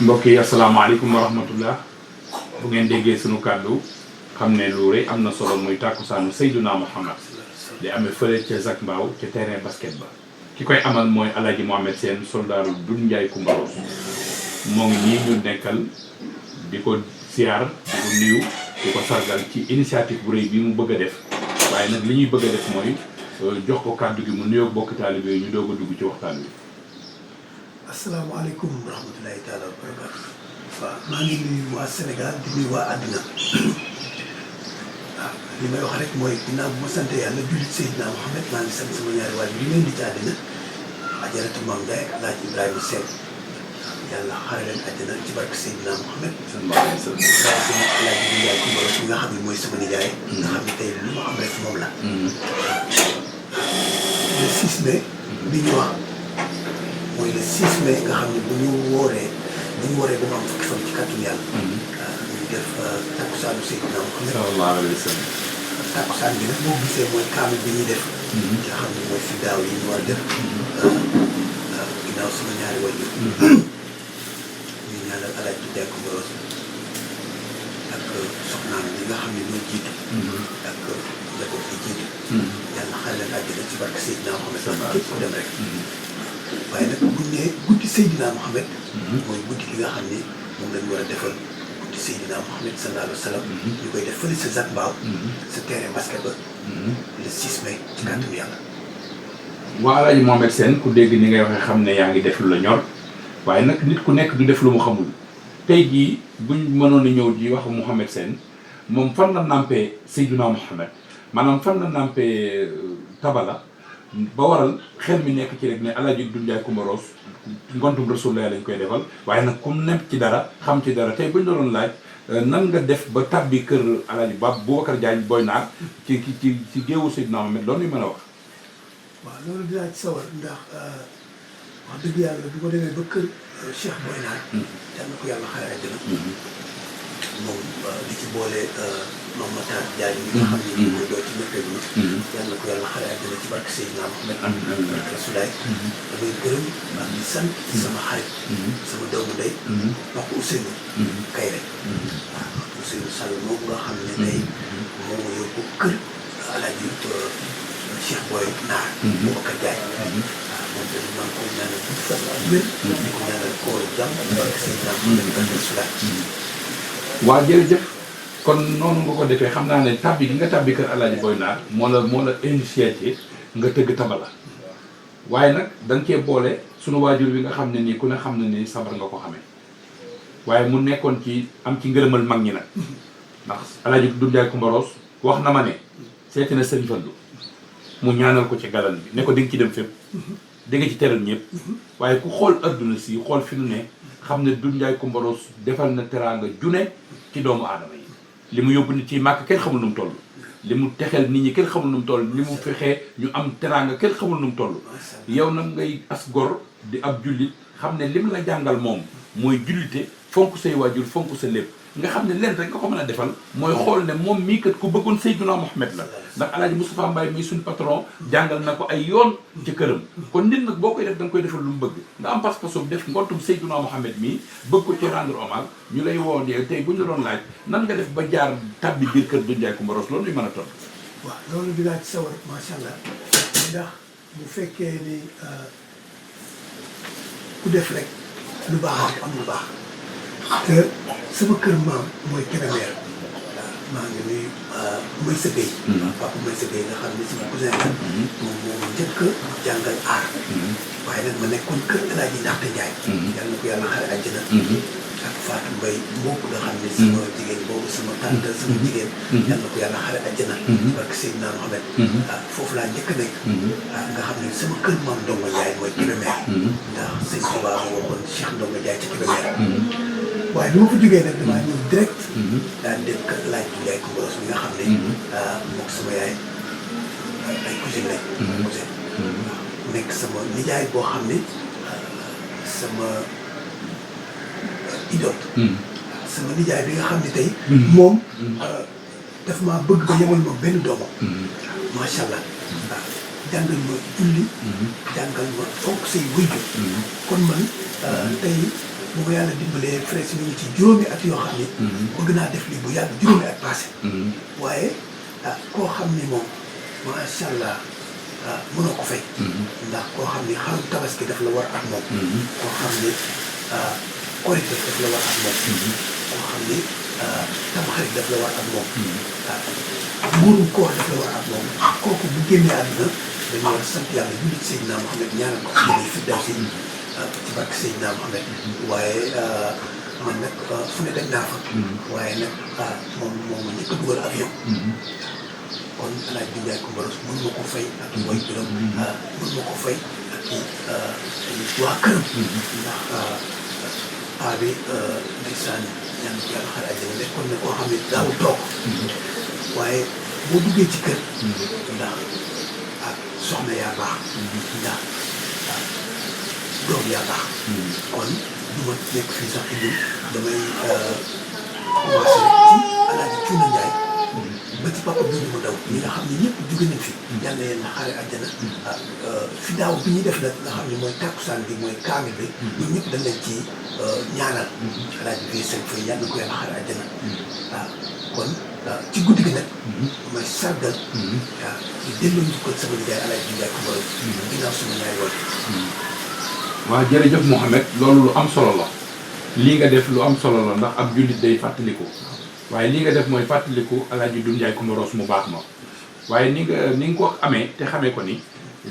mbokk yi asalaamaaleykum wa rahmatullah bu ngeen déggee sunu kàddu xam ne lu rëy am na solo muy tàkkusaanu Seydina Muhammad di amee fële ca Zac Mbao ca terrain basket ba ki koy amal mooy Alaaji Mohamed Sène soldaaru Doudou Ndiaye Coumba Rose moo ngi nii ñu nekkal di ko siyaar di ko nuyu di ko sargal ci initiative bu rëy bi mu bëgg a def waaye nag li ñuy bëgg a def mooy jox ko kàddu gi mu nuyoog bokk taalibe yi ñu doog a dugg ci waxtaan wi. asalaamaaleykum wa rahmatulahi taala wa barakaatu. waaw maa ngi nuyu waa Sénégal di nuyu waa àddina waaw li may wax rek mooy ginnaaw bu ma sant yàlla jullit Seydina Mohamed maa ngi sant sama ñaari waajur yi leen di ci àddina ajaratu Maam Ndiaye ak Alaaji Ibrahima Sène yàlla xare leen àddina ci barke Seydina Mohamed. waaye sama Alaaji Ndiaye Coumba Rose mi nga xam ne mooy sama nijaay. nga xam ne tey lu ma am rek moom la. le 6 mai bi ñu wax. mooy le 6 mai nga xam ne bu ñu wooree ba mu am fukki fan ci kàttanu yàlla. ñu def takkusaanu Seydina Muhammad sallallahu alayhi wa sallam. takkusaan bi nag boo gisee mooy kaamil bi ñuy def. nga xam ne mooy si daaw yi ñu war a def. ginnaaw sama ñaari wàllu. ñu ñaanal Alaaji Ndiaye Coumba Rose ak soxnaam yi nga xam ne ñoo jiitu. ak njaboot yi jiitu. yàlla xale leen àjjana ci barke Seydina Muhammad képp ku dem rek. waaye nag buñ ne guddi Seydina Mohamed. mooy guddi gi nga xam ne moom lañ war a defal guddi Seydina Mohamed sallallahu alayhi wa sallam. ñu koy def fële sa Zac Mbao. sa terrain basket ba. le 6 mai ci kàttanu yàlla. waa Alaaji Mohamed Sène ku dégg ni ngay waxee xam ne yaa ngi def lu la ñor waaye nag nit ku nekk du def lu mu xamul tey jii buñ mënoon a ñëw di wax Mohamed Sène moom fan la nampee Seydina Mohamed maanaam fan la nampee tabala. ba waral xel mi nekk ci rek ne Alaaji Doudou Ndiaye Coumba Rose ngontum Rasulullah lañ koy defal waaye nag ku nekk ci dara xam ci dara tey buñ la doon laaj nan nga def ba tàbbi kër Alaaji Boubacar Diagne Boy Naar ci géewu Seydina Mohamed loolu ñu mën a wax. waaw loolu dinaa ci sawar ndax wax dëgg yàlla bu ko demee ba kër Cheikh Boy Naar. yal na ko yàlla xare àjjana. moom di ci boole Mame Matar Diagne ñi nga xam ne ñu ngi koy doon ci météo bi. yal na ko yàlla xare àjjana ci barke Seydina Mohamed. amiin barke Rasulaay. damay gërëm ak di sant sama xarit. sama doomu ndey. wax ko Ousseynou. Kayre. waaw Ousseynou Sall moom nga xam ne tey moom moo yóbbu kër Alaaji Cheikh Boy Naar. Boubacar Diagne. waaw moom tamit maa ngi koy ñaanal bu fan ak wér. di ko ñaanal kóoru jàmm ci barke Seydina Mohamed barke Rasulaay. waa jërëjëf kon noonu nga ko defee xam naa ne tabbi gi nga tabbi kër Alaaji Boy Naar moo la initié nga tëgg tabala waaye nag da nga cee boole sunu waajur bi nga xam ne nii ku ne xam ne nii sabar nga ko xamee waaye mu nekkoon ci am ci ngërëmal mag ñi nag ndax Alaaji Doudou Ndiaye Coumba Rose wax na ma ne seeti na Sëriñ Fallu mu ñaanal ko ci galan bi ne ko di nga ci dem fépp di nga ci teral ñëpp waaye ku xool adduna si xool fi nu ne xam ne Doudou Ndiaye Coumba Rose defal na teraanga june ci doomu aadama yi li mu yóbbu nit ci màkk kenn xamul nu mu toll li mu texeel nit ñi kenn xamul nu mu toll li mu fexee ñu am teraanga kenn xamul nu mu toll yow nag ngay as gor di ab jullit xam ne lim la jàngal moom mooy jullite fonk say waajur fonk sa lépp nga xam ne leen rek nga ko mën a defal mooy xool ne moom mii kat ku bëggoon Seydina Mohamed la ndax Alaaji Moustapha Mbaye mii suñu patron jàngal na ko ay yoon ci këram kon nit nag boo koy def da nga koy defal lu mu bëgg nga am pas-pasu def ngontum Seydina Mohamed mii bëgg ko ci rendre hommage ñu lay woo dee tey bu ñu la doon laaj nan nga def ba jaar tabbi biir kër Doudou Ndiaye Coumba Rose loolu ñu mën a toll. waaw loolu dinaa ci sawar macha allah ndax bu fekkee ni ku def rek lu baax am lu baax. te sama kër maam mooy Kébémer maa ngi nuyu Maysa Gueye. papa Maysa Gueye nga xam ne sama cousin la. moom moo ma njëkk a jàngal aar. waaye nag ma nekkoon kër El Hadji Ndaxte Ndiaye. yal na ko yàlla xare àjjana. ak Fatou Mbaye mbokk nga xam ne sama jigéen boobu sama tante sama jigéen. yal na ko yàlla xare àjjana. barke Seydina Mohamed. foofu laa njëkk a nekk. nga xam ne sama kër maam Ndongo Ndiaye mooy Kébémer. ndax sëñ Tuubaa moo waxoon Cheikh Ndongo Ndiaye ci Kébémer. waaye bi ma fa jógee nag damaa ñëw direct. daal dem kër Alaaji Ndiaye Coumba Rose mi nga xam ne. moom sama yaay ay cousine lañ. cousin nekk sama nijaay boo xam ne sama idole. sama nijaay bi nga xam ne tey. moom daf maa bëgg ba yemal ma benn doomam. macha allah waaw jàngal ma julli. jàngal ma fonk say wëyjur. kon man tey bu ma yàlla dimbalee presque ñu ngi ci juróomi at yoo xam ni bëgg naa def lii bu yàgg juróomi at passé waaye koo xam ni moom macha allah mënoo ko fay ndax koo xam ni xarum tabaski daf la war ak moom koo xam ni korite daf la war ak moom koo xam ni tamxarit daf la war ak moom muurum koor daf la war ak moom kooku bu génnee àdduna dañu war a sant yàlla jullit Seydina Mohamed ñaanal ko jëlee fi daw si ci barke Seydina Mohamed waaye man nag fu ne dem naa fa waaye nag moom ma njëkk a dugal avion kon El Hadj Ndiaye Coumba Rose mën ma ko fay ak i woy juróom mën ma ko fay ak i waa këram ndax bi ndeysaan ñaan ko yàlla xare àjjana nekkoon na koo xam ne daaw toog waaye boo duggee ci kër ndax soxna yaa baax ndax doom yaa baax kon du ma nekk fii sax indi damay commencé rek ci Alaaji Cuuna Njaay ba ci papa bi mu daw ñi nga xam ne ñëpp jóge nañ fi yàlla yéen na xare àjjana fi daaw bi ñuy def nag nga xam ne mooy tàkkusaan bi mooy kaamil bi ñun ñëpp dañ leen ci ñaanal Alaaji bi seen fay yàlla na ko yàlla xare àjjana kon ci guddi gi nag may sargal di delloo njukkal sama nijaay Alaaji Ndiaye Coumba Rose ginnaaw sama ñaari woon waaw jërëjëf Mouhamed loolu lu am solo la lii nga def lu am solo la ndax ab jullit day fàttaliku waaye lii nga def mooy fàttaliku Alaaji Ndiaye Coumba Rose mu baax ma waaye ni nga ko amee te xamee ko ni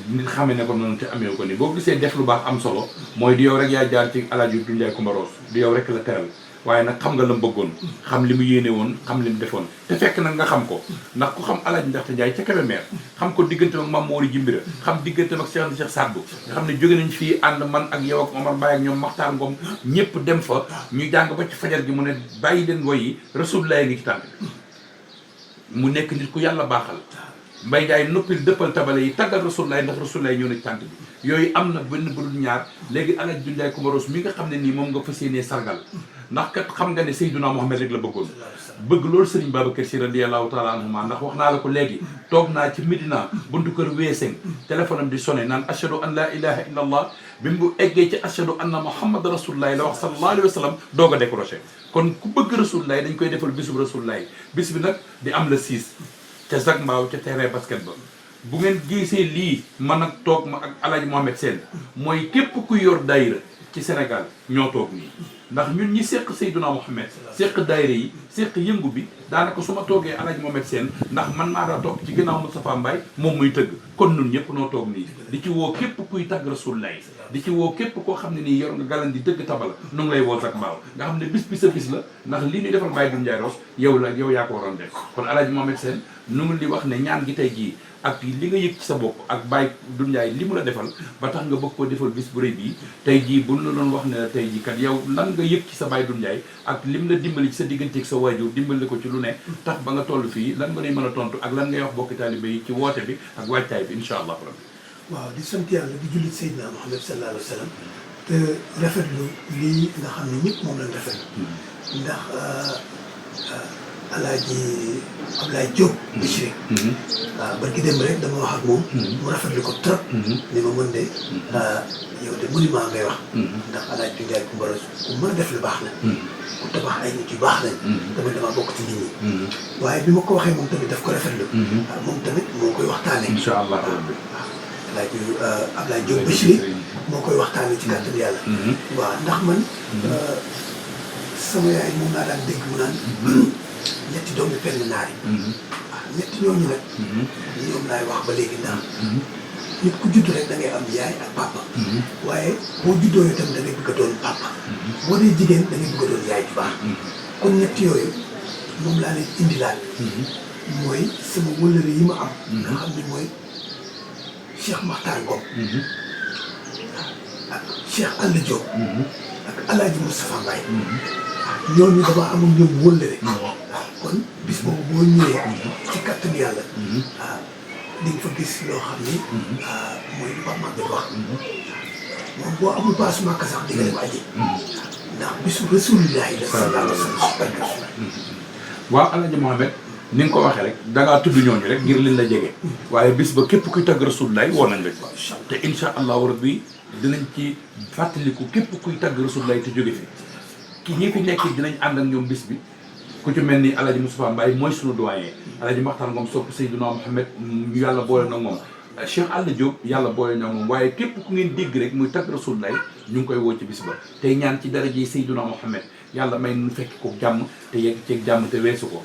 nit xamee ne ko noonu te amee ko ni boo gisee def lu baax am solo mooy di yow rek yaa jaar ci Alaaji Ndiaye Coumba Rose di yow rek la teral waaye nag xam nga la mu bëggoon xam li mu yéene woon xam li mu defoon te fekk nag nga xam ko ndax ku xam Alaaji Ndaxte Njaay ca Kébémer xam ko diggante ak Mame Mori Jimbira xam diggante ak Cheikh Sadbu nga xam ne jóge nañ fii ànd man ak yow ak Omar Baye ak ñoom Maxtaar Ngom ñëpp dem fa ñu jàng ba ci fajar gi mu ne bàyyi leen woy yi Rasulullah ngi ci tànk mu nekk nit ku yàlla baaxal Mbay Njaay noppil dëppal tabale yi tàggal Rasulullah ndax Rasulullah ñëw na ci tànk bi yooyu am na benn bu dul ñaar léegi Alaaji Ndiaye Coumba Rose mi nga xam ne nii moom nga fas yéenee sargal ndax kat xam nga ne Seydina Mohamed rek la bëggoon bëgg loolu Serigne Babacar Sy radiyallahu taala anhuma ndax wax naa la ko léegi toog naa ci Medina buntu kër Weeseng téléphone am di sonné naan ashhadu an la ilaha illa allah bi mu eggee ci ashhadu anna Muhammad rasulullah la wax sallallahu alayhi wa sallam doog a décroché kon ku bëgg rasulullah dañ koy defal bisub rasulullah bis bi nag di am la 6 ca Zac Mbao ca terrain basket ba bu ngeen gisee lii man ak toog ma ak Alaaji Mohamed Sène mooy képp ku yor daayira ci Sénégal ñoo toog nii ndax ñun ñi seq Seydina Mohamed seq daayira yi seq yëngu bi daanaka su ma toogee Alaaji Mohamed Sène ndax man maa daa toog ci ginnaaw Moustapha Mbaye moom muy tëgg kon ñun ñëpp noo toog nii di ci woo képp kuy tagg Rasulullah di ci woo képp koo xam ne nii yor nga galan di dëgg tabala nu ngi lay woo Zac Mbao nga xam ne bis bi sa bis la ndax li ñuy defal Baye Doudou Ndiaye Rose yow yaa ko waroon def kon Alaaji Mohamed Sène nu ngi di wax ne ñaan gi tey jii ak li nga yëg ci sa bopp ak Baye Doudou Ndiaye li mu la defal ba tax nga bëgg koo defal bis bu rëy bii tey jii buñ la doon wax ne la tey jii kat yow lan nga yëg ci sa Baye Doudou Ndiaye ak lim la dimbali ci sa diggante ak sa waajur dimbali ko ci lu ne tax ba nga toll fii lan nga lay mën a tontu ak lan ngay wax bokki taalibe yi ci woote bi ak waajtaay bi incha allah rabbi waaw di sant yàlla di jullit Seydina Mohamed sallallahu alayhi wa sallam te rafetlu lii nga xam ne ñëpp moom lañ rafetlu ndax Alaaji Ablaye Diop Bichri waaw barki démb rek dama wax ak moom mu rafetlu ko trop ni ma mën de yow de monument ngay wax ndax Alaaji Ndiaye Coumba Rose ku mën a def lu baax la ku tabax ay nit yu baax lañ tamit dama bokk ci nit ñi waaye bi ma ko waxee moom tamit daf ko rafetlu moom tamit moo koy waxtaane incha allah rabbi Alaaji Ablaye Diop Bichri moo koy waxtaane ci kàttan yàlla waaw ndax man sama yaay moom laa daan dégg mu naan ñetti doomi penn naar yi waaw ñetti ñooñu nag ñoom laay wax ba léegi ndax nit ku judd rek da ngay am yaay ak papa waaye boo juddoo itam da ngay bëgg a doon papa boo dee jigéen da ngay bëgg a doon yaay ju baax kon ñett yooyu moom laa leen indilaat mooy sama wëllëre yi ma am nga xam ne mooy Cheikh Makhtar Ngom ak Cheikh Alla Diop ak Alaaji Moustapha Mbaye ñooñu dama amul ñoom wëllëre kon bis boobu boo ñëwee ci kàttan yàlla di nga fa gis loo xam ni mooy lu Pape Maguette wax moom boo amul paas Màkka sax di nga dem aji ndax bisu Rasulillahi la sallallahu alayhi wa sallam waaw Alaaji Mohamed ni nga ko waxee rek dangaa tudd ñooñu rek ngir liñ la jege waaye bis ba képp kuy tagg Rasulullah woo nañ la te incha allahu rabbi dinañ ci fàttaliku képp kuy tagg Rasulullah te jóge fi ki ñi fi nekk dinañ ànd ak ñoom bis bi ku ci mel ni Alaaji Moustapha Mbaye mooy sunu doyen Alaaji Maxtar Ngom sopp Seydina Mohamed ñu yàlla boole na moom Cheikh Alla Diop yàlla boole na moom waaye képp ku ngeen dégg rek muy tagg Rasulullah ñu ngi koy woo ci bis ba tey ñaan ci daraje Seydina Mohamed yàlla may nu fekk ko jàmm te yegg ceeg jàmm te weesu ko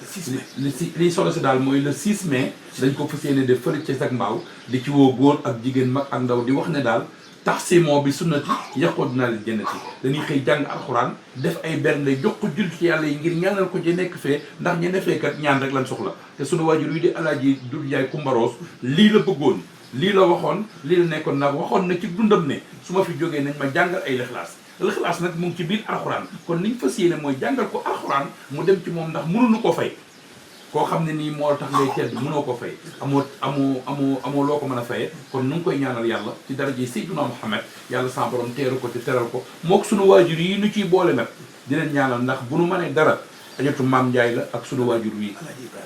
li solo si daal mooy le 6 mai dañ ko fas yéene def fële ci Zac Mbao di ci woo góor ak jigéen mag ak ndaw di wax ne daal taxsimo bi sunnati yaqoo dinaa leen jannati dañuy xëy jàng alxuraan def ay bernde jox ko jul ci yàlla yi ngir ñaanal ko ci nekk fee ndax ñe defee kat ñaan rek lan soxla te sunu waajur yi di Alaaji Doudou Ndiaye Kumbaroos lii la bëggoon lii la waxoon lii la nekkoon nag waxoon na ci dundam ne su ma fi jógee nañ ma jàngal ay lixlaas nag mu ngi ci biir alxuraan kon niñ fas yéene mooy jàngal ko alxuraan mu dem ci moom ndax mënuñu ko fay koo xam ne nii moo tax ngay tedd mënoo ko fay amoo loo ko mën a fayee kon nu ngi koy ñaanal yàlla ci daraje Seydina Muhammad yàlla sa borom teeru ko te teral ko mook sunu waajur yi nu ciy boole nag di leen ñaanal ndax bu nu mënee dara ajatu maam Ndiaye la ak sunu waajur wi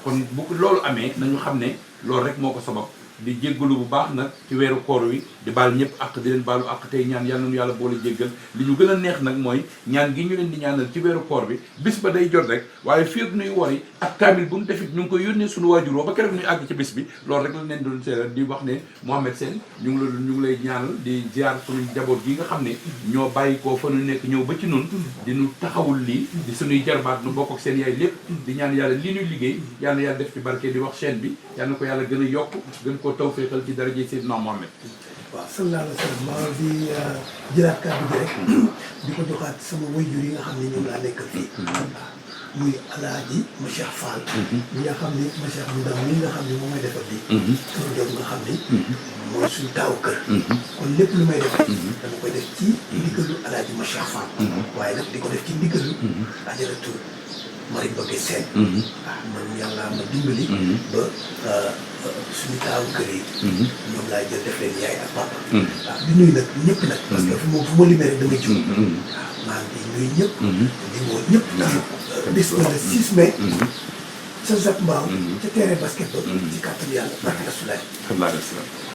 kon bu loolu amee nañu xam ne loolu rek moo ko sabab di jéggalu bu baax nag ci weeru koor wi di baal ñëpp ak di leen baalu ak tey ñaan yàlla nañu yàlla boole jéggal li ñu gën a neex nag mooy ñaan gi ñu leen di ñaanal ci weeru koor bi bis ba day jot rek waaye fii ak nuy wori ak kaamil bu ñu defit ñu ngi koy yónnee suñu waajur woo ba keroog ñuy àgg ci bis bi loolu rek lañ leen doon seeral di wax ne Mohamed Sène ñu ngi lay ñaanal di ziar suñu njaboot gi nga xam ne ñoo bàyyi koo fa nu nekk ñëw ba ci nun di nu taxawul lii di suñuy jarbaat nu bokk ak seen yaay lépp di ñaan yàlla li ñuy liggéey yàlla yàlla def ci barke di wax chaîne bi yàlla na ko yàlla gën a yokk gën koo tawféexal ci daraje Seydina Mohamed. waaw sallallahu alayhi wa sallam maa di jëlaat kàddu gi rek di ko joxaat sama waajur yi nga xam ne ñoom laa nekkal fii muy Alaaji Cheikh Fall mi nga xam ni Cheikh Ndam mi nga xam ne moom may defal lii tur jom nga xam ni mooy suñu taawu kër kon lépp lu may def dama koy def ci ndigalu Alaaji Cheikh Fall waaye nag di ko def ci ndigalu Ajaratu Marie Mbacké Sène man yàlla ma dimbali ba suñu taawu kër yi ñoom laay jël def leen yaay ak papa di nuyu nag ñëpp nag parce que fu ma limee rek damay jiw maa ngi nuyu ñëpp di woo ñëpp bis ba le 6 mai ca Zac Mbao ca terrain basket ba ci kàttanu yàlla barke Rasulaay